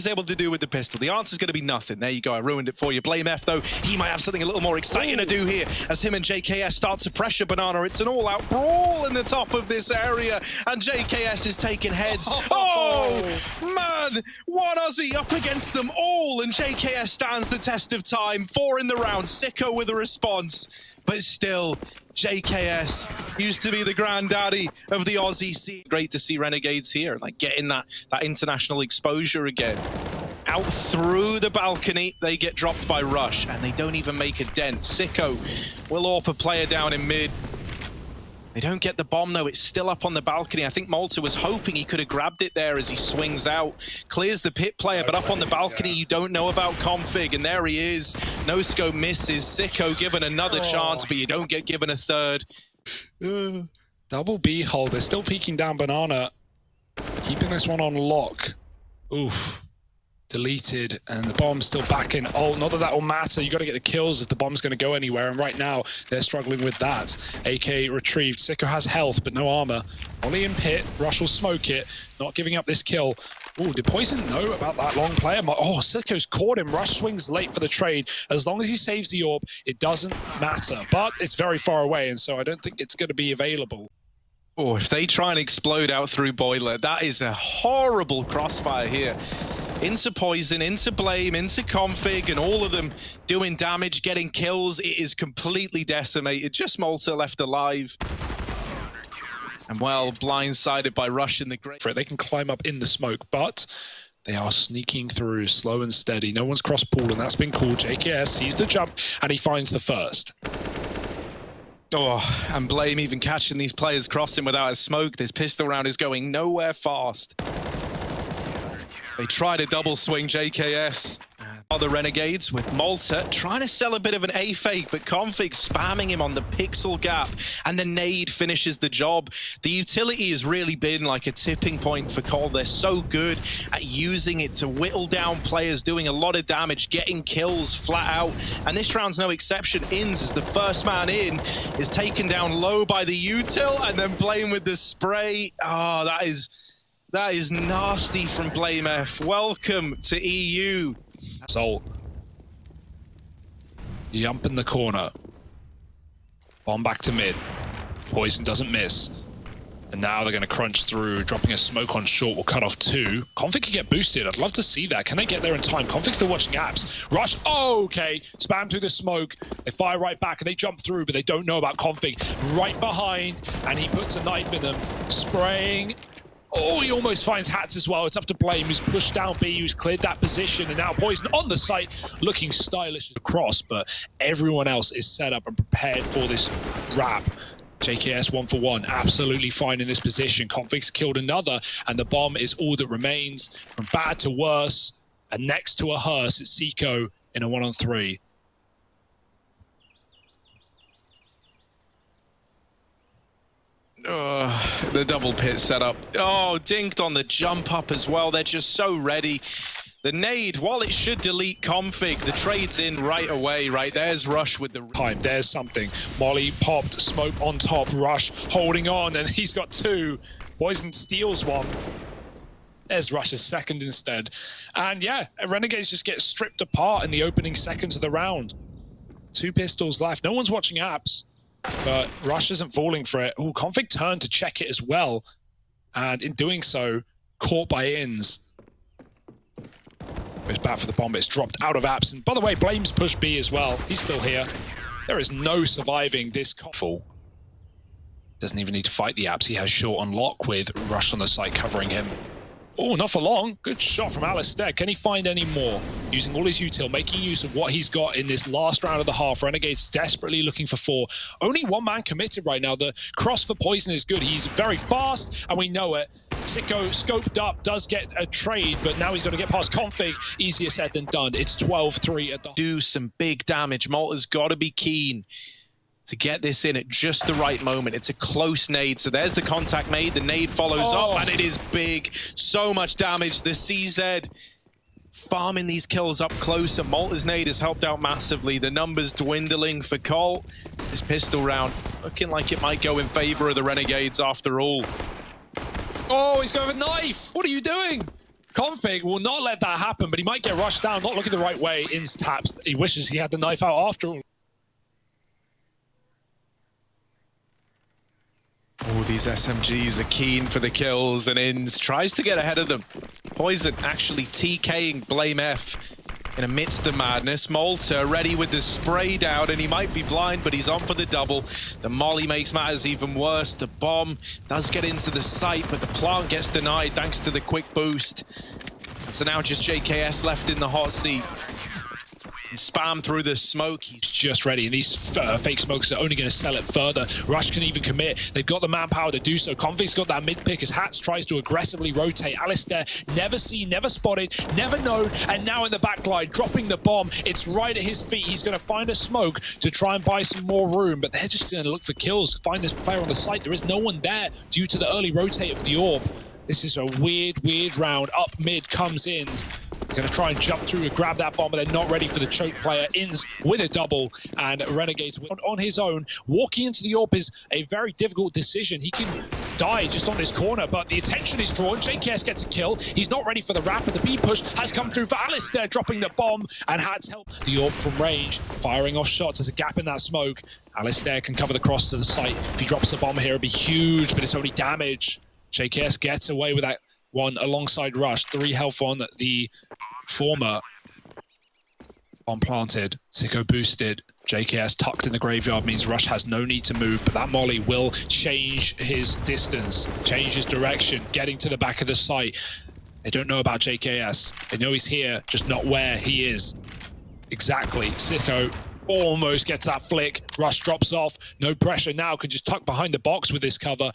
He's able to do with the pistol? The answer's going to be nothing. There you go, I ruined it for you. Blame F, though. He might have something a little more exciting to do here as him and JKS start to pressure Banana. It's an all-out brawl in the top of this area, and JKS is taking heads. Oh, man! One Aussie up against them all, and JKS stands the test of time. 4 in the round. Sicko with a response. But still, JKS used to be the granddaddy of the Aussie scene. Great to see Renegades here, like getting that international exposure again. Out through the balcony, they get dropped by Rush, and they don't even make a dent. Sicko will AWP a player down in mid. They don't get the bomb, though. It's still up on the balcony. I think Malta was hoping he could have grabbed it there as he swings out. Clears the pit player, but up on the balcony, you don't know about Config, and there he is. No scope misses. Sicko given another chance, but you don't get given a third. Double B hole. They're still peeking down Banana. Keeping this one on lock. Oof. Deleted, and the bomb's still back in. Oh, not that that will matter. You got to get the kills if the bomb's going to go anywhere, and right now they're struggling with that. AK retrieved. Sicko has health but no armor. Ollie in pit. Rush will smoke it, not giving up this kill. Oh, did Poison know about that long player? Oh, Sicko's caught him. Rush swings late for the trade. As long as he saves the AWP, it doesn't matter, but it's very far away, and so I don't think it's going to be available. Oh, if they try and explode out through Boiler, that is a horrible crossfire here. Into Poison, into Blame, into Config, and all of them doing damage, getting kills. It is completely decimated. Just Malta left alive. And well, blindsided by Rush in the grave. They can climb up in the smoke, but they are sneaking through slow and steady. No one's crossed pool, and that's been called. JKS sees the jump, and he finds the first. Oh, and Blame even catching these players crossing without a smoke. This pistol round is going nowhere fast. They try to double swing JKS. Other Renegades with Malta trying to sell a bit of an A fake, but Config spamming him on the pixel gap, and the nade finishes the job. The utility has really been like a tipping point for Cole. They're so good at using it to whittle down players, doing a lot of damage, getting kills flat out. And this round's no exception. Inns is the first man in, is taken down low by the util, and then Blame with the spray. Oh, that is nasty from Blame F. Welcome to EU. So, Yump in the corner. Bomb back to mid. Poison doesn't miss. And now they're going to crunch through, dropping a smoke on short will cut off 2. Config can get boosted. I'd love to see that. Can they get there in time? Config's still watching apps. Rush, oh, okay. Spam through the smoke. They fire right back and they jump through, but they don't know about Config. Right behind, and he puts a knife in them. Spraying. Oh, he almost finds Hats as well. It's up to Blame, who's pushed down B, who's cleared that position, and now Poison on the site, looking stylish across, but everyone else is set up and prepared for this wrap. JKS 1 for 1, absolutely fine in this position. Config's killed another, and the bomb is all that remains. From bad to worse, and next to a hearse, it's Sicko in a 1-on-3. The double pit setup. Oh, dinked on the jump up as well. They're just so ready. The nade, while it should delete Config, the trade's in right away, right? There's Rush with the time. There's something. Molly popped, smoke on top, Rush holding on, and he's got 2. Poison steals 1. There's Rush's second instead. And yeah, Renegades just get stripped apart in the opening seconds of the round. 2 pistols left. No one's watching apps. But Rush isn't falling for it. Oh, Config turned to check it as well. And in doing so, caught by Inns. Goes back for the bomb, but it's dropped out of apps. And by the way, Blame's push B as well. He's still here. There is no surviving this fall. Doesn't even need to fight the apps. He has short on lock with Rush on the side covering him. Oh, not for long. Good shot from Alistair. Can he find any more? Using all his util, making use of what he's got in this last round of the half. Renegades desperately looking for 4. Only 1 man committed right now. The cross for Poison is good. He's very fast, and we know it. Sicko scoped up, does get a trade, but now he's got to get past Config. Easier said than done. It's 12-3 at the... Do some big damage. Malta's got to be keen to get this in at just the right moment. It's a close nade, so there's the contact made. The nade follows up, and it is big. So much damage. The CZ farming these kills up close, and Malta's nade has helped out massively. The numbers dwindling for Colt. This pistol round looking like it might go in favor of the Renegades after all. Oh, he's going with a knife. What are you doing? Config will not let that happen, but he might get rushed down, not looking the right way. Ins taps. He wishes he had the knife out after all. Oh, these SMGs are keen for the kills, and Ins tries to get ahead of them. Poison actually TKing Blame F in amidst the madness. Malta ready with the spray down, and he might be blind, but he's on for the double. The molly makes matters even worse. The bomb does get into the site, but the plant gets denied thanks to the quick boost. And so now just JKS left in the hot seat. And spam through the smoke. He's just ready, and these fake smokers are only going to sell it further. Rush can even commit. They've got the manpower to do so. Config's got that mid pick as Hats tries to aggressively rotate. Alistair, never seen, never spotted, never known, and now in the backline, dropping the bomb. It's right at his feet. He's going to find a smoke to try and buy some more room, but they're just going to look for kills, find this player on the site. There is no one there due to the early rotate of the orb. This is a weird round. Up mid comes in. Going to try and jump through and grab that bomb, but they're not ready for the choke player. Ins with a double, and Renegades on his own. Walking into the orb is a very difficult decision. He can die just on his corner, but the attention is drawn. JKS gets a kill. He's not ready for the wrap, and the B push has come through for Alistair, dropping the bomb, and Hats help the orb from range, firing off shots. There's a gap in that smoke. Alistair can cover the cross to the site. If he drops the bomb here, it'd be huge, but it's only damage. JKS gets away with that one alongside Rush. 3 health on the former. Bomb planted, Sicko boosted, JKS tucked in the graveyard means Rush has no need to move, but that molly will change his distance, change his direction, getting to the back of the site. They don't know about JKS. They know he's here, just not where he is. Exactly. Sicko almost gets that flick. Rush drops off. No pressure now, can just tuck behind the box with this cover.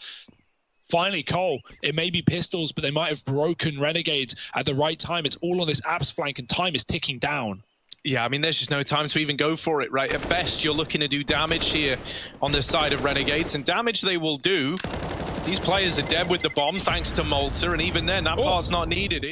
Finally, Cole, it may be pistols, but they might have broken Renegades at the right time. It's all on this Abs flank, and time is ticking down. Yeah, I mean, there's just no time to even go for it, right? At best, you're looking to do damage here on the side of Renegades, and damage they will do. These players are dead with the bomb, thanks to Malta, and even then, that part's not needed.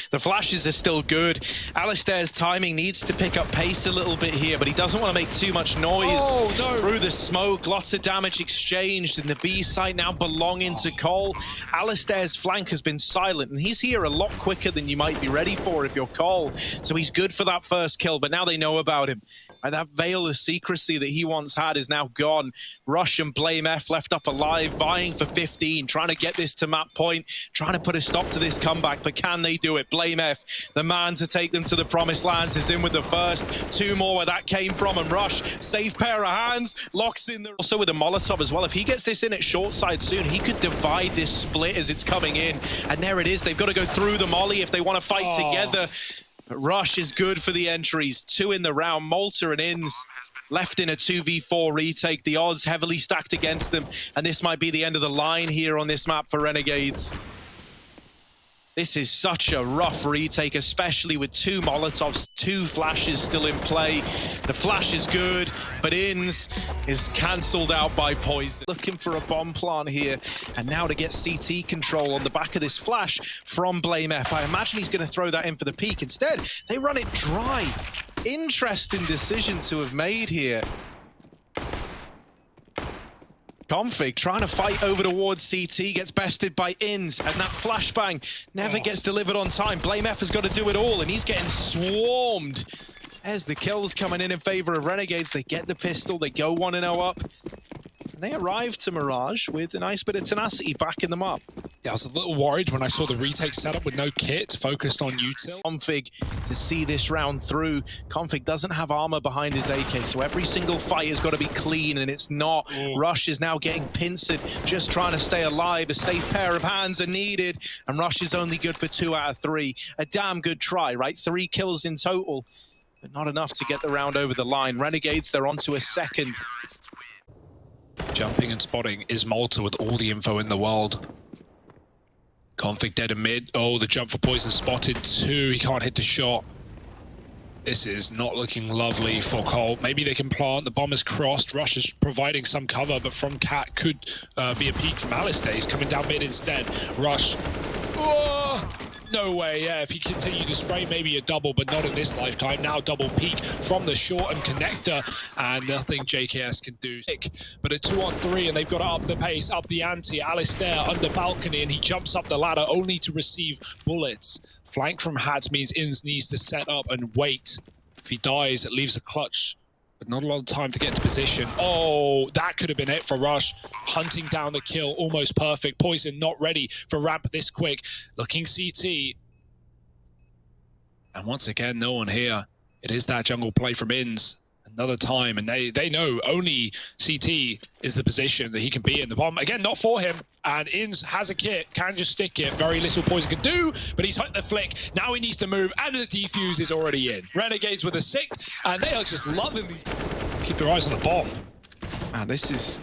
The flashes are still good. Alistair's timing needs to pick up pace a little bit here, but he doesn't want to make too much noise through the smoke. Lots of damage exchanged, and the B site now belonging to Cole. Alistair's flank has been silent, and he's here a lot quicker than you might be ready for if you're Cole. So he's good for that first kill, but now they know about him. And that veil of secrecy that he once had is now gone. Rush and Blame F left up alive, vying for 15, trying to get this to map point, trying to put a stop to this comeback, but can they do it? Blame F, the man to take them to the promised lands, is in with the first. 2 more where that came from, and Rush, safe pair of hands, locks in the... Also with a Molotov as well, if he gets this in at short side soon, he could divide this split as it's coming in. And there it is, they've got to go through the molly if they want to fight together. But Rush is good for the entries. 2 in the round. Malta and Ins left in a 2v4 retake. The odds heavily stacked against them. And this might be the end of the line here on this map for Renegades. This is such a rough retake, especially with 2 Molotovs, 2 flashes still in play. The flash is good, but Ins is cancelled out by Poison. Looking for a bomb plant here, and now to get CT control on the back of this flash from Blame F. I imagine he's going to throw that in for the peak. Instead, they run it dry. Interesting decision to have made here. Config trying to fight over towards CT, gets bested by Ins, and that flashbang never gets delivered on time. Blame F has got to do it all, and he's getting swarmed. As the kills coming in favor of Renegades, they get the pistol, they go 1-0 up. And they arrive to Mirage with a nice bit of tenacity backing them up. Yeah, I was a little worried when I saw the retake setup with no kit, focused on util. Config to see this round through. Config doesn't have armor behind his AK, so every single fight has got to be clean, and it's not. Rush is now getting pincered, just trying to stay alive. A safe pair of hands are needed, and Rush is only good for 2 out of 3. A damn good try, right? 3 kills in total, but not enough to get the round over the line. Renegades, they're onto a second. Jumping and spotting is Malta with all the info in the world. Config dead in mid. Oh, the jump for Poison spotted 2. He can't hit the shot. This is not looking lovely for Cole. Maybe they can plant. The bomb is crossed. Rush is providing some cover, but from Cat could be a peek from Alistair. He's coming down mid instead. Rush. Oh! No way, yeah, if he continued to spray, maybe a double, but not in this lifetime. Now double peek from the short and connector, and nothing JKS can do. But a 2-on-3, and they've got to up the pace, up the ante. Alistair under balcony, and he jumps up the ladder only to receive bullets. Flank from Hats means Inns needs to set up and wait. If he dies, it leaves a clutch, but not a lot of time to get into position. Oh, that could have been it for Rush. Hunting down the kill, almost perfect. Poison not ready for ramp this quick. Looking CT. And once again, no one here. It is that jungle play from Inns. Another time, and they know only CT is the position that he can be in. The bomb, again, not for him. And Inns has a kit, can just stick it. Very little Poison can do, but he's hit the flick. Now he needs to move, and the defuse is already in. Renegades with a 6, and they are just loving these. Keep their eyes on the bomb. Man, this is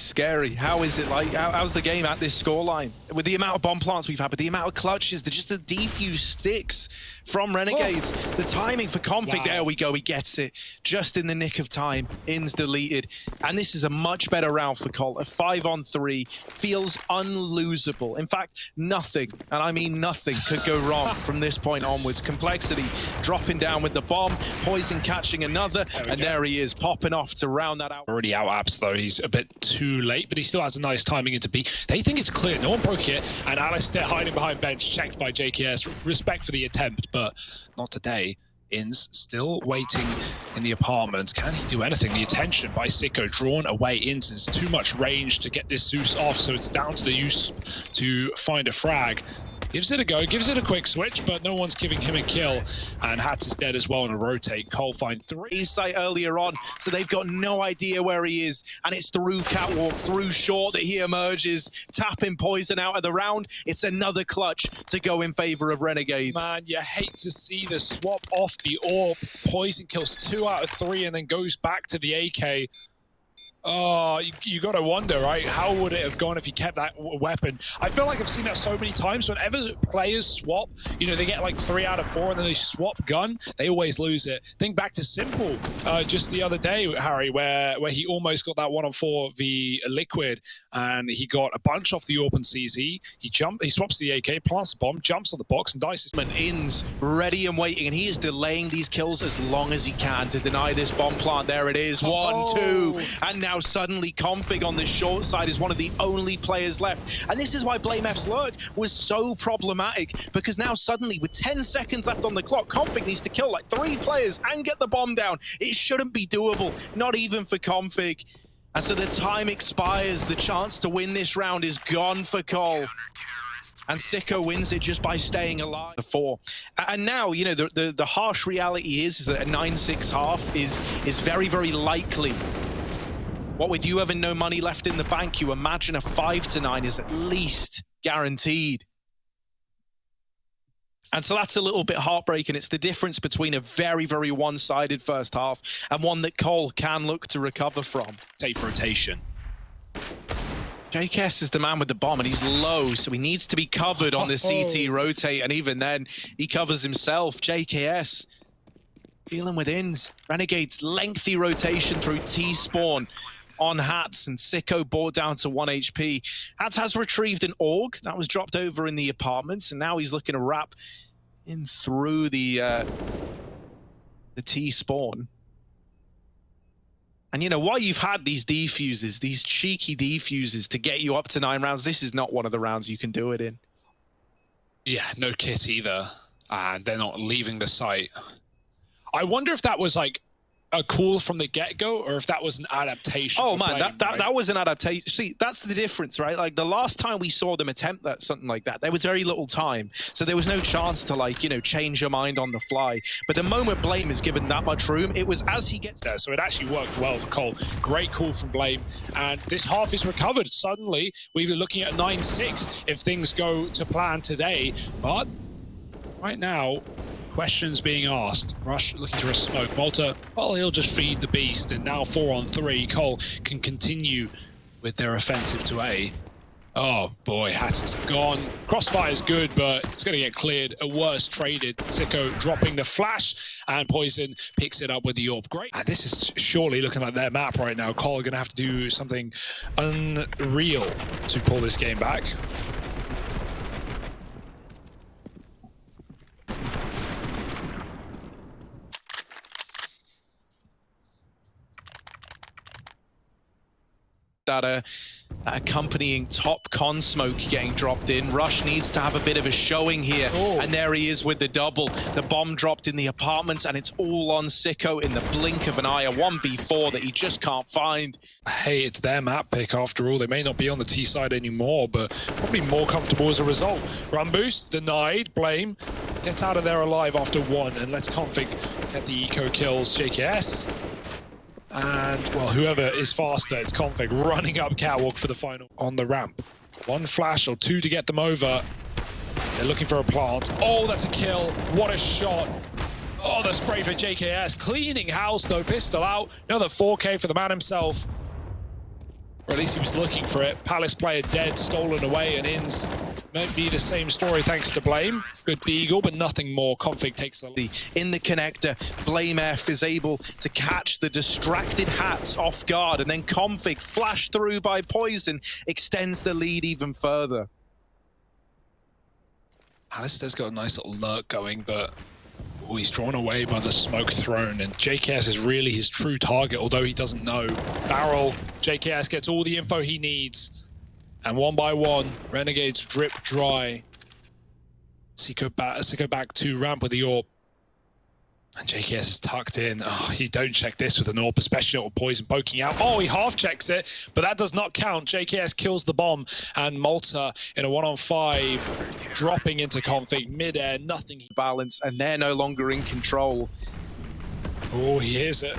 scary. How is it like? How's the game at this scoreline? With the amount of bomb plants we've had, but the amount of clutches, just the defuse sticks from Renegades. Oh. The timing for Config, wow. There we go, he gets it. Just in the nick of time, Inns deleted. And this is a much better round for Colt. A 5-on-3 feels unlosable. In fact, nothing, and I mean nothing, could go wrong from this point onwards. Complexity dropping down with the bomb, Poison catching another, and there he is, popping off to round that out. Already out apps though, he's a bit too late, but he still has a nice timing into B. They think it's clear, no one broke it, and Alistair hiding behind bench, checked by JKS. Respect for the attempt, but not today. Inns still waiting in the apartment. Can he do anything? The attention by Sicko drawn away. Inns has too much range to get this Zeus off, so it's down to the use to find a frag. Gives it a go, gives it a quick switch, but no one's giving him a kill. And Hats is dead as well on a rotate. Cole find 3. Site earlier on, so they've got no idea where he is. And it's through Catwalk, through Short that he emerges, tapping Poison out of the round. It's another clutch to go in favor of Renegades. Man, you hate to see the swap off the orb. Poison kills 2 out of 3 and then goes back to the AK. Oh, you got to wonder, right? How would it have gone if he kept that weapon? I feel like I've seen that so many times. Whenever players swap, you know, they get like 3 out of 4 and then they swap gun, they always lose it. Think back to Simple just the other day, Harry, where he almost got that 1-on-4 v Liquid, and he got a bunch off the AWP and CZ. He swaps the AK, plants the bomb, jumps on the box and dices. Inns ready and waiting, and he is delaying these kills as long as he can to deny this bomb plant. There it is, 1, 2, and now suddenly Config on this short side is one of the only players left. And this is why BlameF's lurk was so problematic, because now suddenly with 10 seconds left on the clock, Config needs to kill like 3 players and get the bomb down. It shouldn't be doable, not even for Config. And so the time expires, the chance to win this round is gone for Cole. And Sicko wins it just by staying alive before. And now, you know, the harsh reality is that a 9-6 half is very, very likely. What with you having no money left in the bank, you imagine a 5-9 is at least guaranteed. And so that's a little bit heartbreaking. It's the difference between a very, very one-sided first half and one that Cole can look to recover from. Safe rotation. JKS is the man with the bomb, and he's low, so he needs to be covered on the CT rotate, and even then, he covers himself. JKS dealing with Inns. Renegades lengthy rotation through T-spawn on Hats, and Sicko brought down to 1 HP. Hats has retrieved an AUG that was dropped over in the apartments, and now he's looking to wrap in through the T-spawn. And you know, while you've had these defuses, these cheeky defuses to get you up to 9 rounds, this is not one of the rounds you can do it in. Yeah, no kit either. And they're not leaving the site. I wonder if that was like a call from the get-go, or if that was an adaptation. Oh man, that was an adaptation. See, that's the difference, right? Like the last time we saw them attempt that, something like that, there was very little time, so there was no chance to, like, you know, change your mind on the fly. But the moment Blame is given that much room, it was as he gets there. So it actually worked well for Cole. Great call from Blame, and this half is recovered. Suddenly, we're looking at 9-6 if things go to plan today. But right now, questions being asked. Rush looking to a smoke. Malta, well, he'll just feed the beast. And now 4-on-3. Cole can continue with their offensive to A. Oh boy, Hats is gone. Crossfire's good, but it's going to get cleared. A worse traded. Sicko dropping the flash, and Poison picks it up with the AWP. Great. This is surely looking like their map right now. Cole are going to have to do something unreal to pull this game back. that accompanying top con smoke getting dropped in. Rush needs to have a bit of a showing here. And there he is with the double. The bomb dropped in the apartments, and it's all on Sicko in the blink of an eye. A 1v4 that he just can't find. Hey, it's their map pick after all. They may not be on the T side anymore, but probably more comfortable as a result. Run boost, denied, Blame gets out of there alive after one, and let's Config get the eco kills. JKS. And, well, whoever is faster, it's Config running up Catwalk for the final on the ramp. One flash or two to get them over. They're looking for a plant. Oh, that's a kill. What a shot. Oh, the spray for JKS. Cleaning house, though. Pistol out. Another 4K for the man himself. Or at least he was looking for it. Palace player dead, stolen away, and Inns might be the same story thanks to Blame. Good deagle, but nothing more. Config takes the lead. In the connector, Blame F is able to catch the distracted Hats off guard, and then Config, flashed through by Poison, extends the lead even further. Alistair's got a nice little lurk going, but he's drawn away by the smoke thrown, and JKS is really his true target, although he doesn't know. Barrel, JKS gets all the info he needs, and one by one, Renegades drip dry. Sicko back to ramp with the AWP, and JKS is tucked in. Oh, you don't check this with an AWP, especially not with Poison poking out. Oh, he half checks it, but that does not count. JKS kills the bomb, and Malta in a 1-on-5, dropping into Config mid-air, nothing. Balance, and they're no longer in control. Oh, he hears it.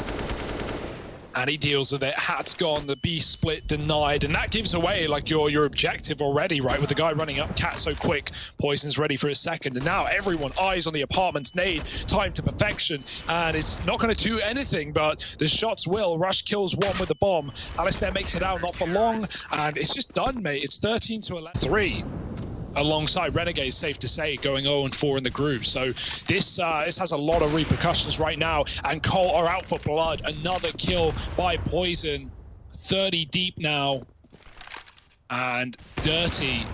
And he deals with it. Hat's gone, the B split denied, and that gives away like your objective already, right? With the guy running up Cat so quick, Poison's ready for his second, and now everyone eyes on the apartments. Nade, time to perfection, and it's not going to do anything, but the shots will. Rush kills one with the bomb. Alistair makes it out, not for long, and it's just done, mate. It's 13 to 11. 3. Alongside Renegades, safe to say, going 0-4 in the group. So this has a lot of repercussions right now. And Cole are out for blood. Another kill by Poison. 30 deep now. And Dirty,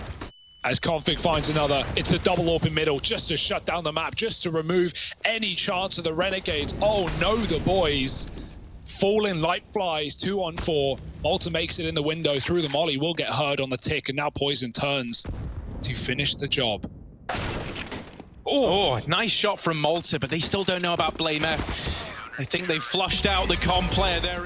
as Config finds another. It's a double AWP in middle, just to shut down the map, just to remove any chance of the Renegades. Oh no, the boys. Falling light flies, 2-on-4. Malta makes it in the window through the molly, will get heard on the tick, and now Poison turns to finish the job. Oh, nice shot from Malta, but they still don't know about Blame F. I think they flushed out the com player there.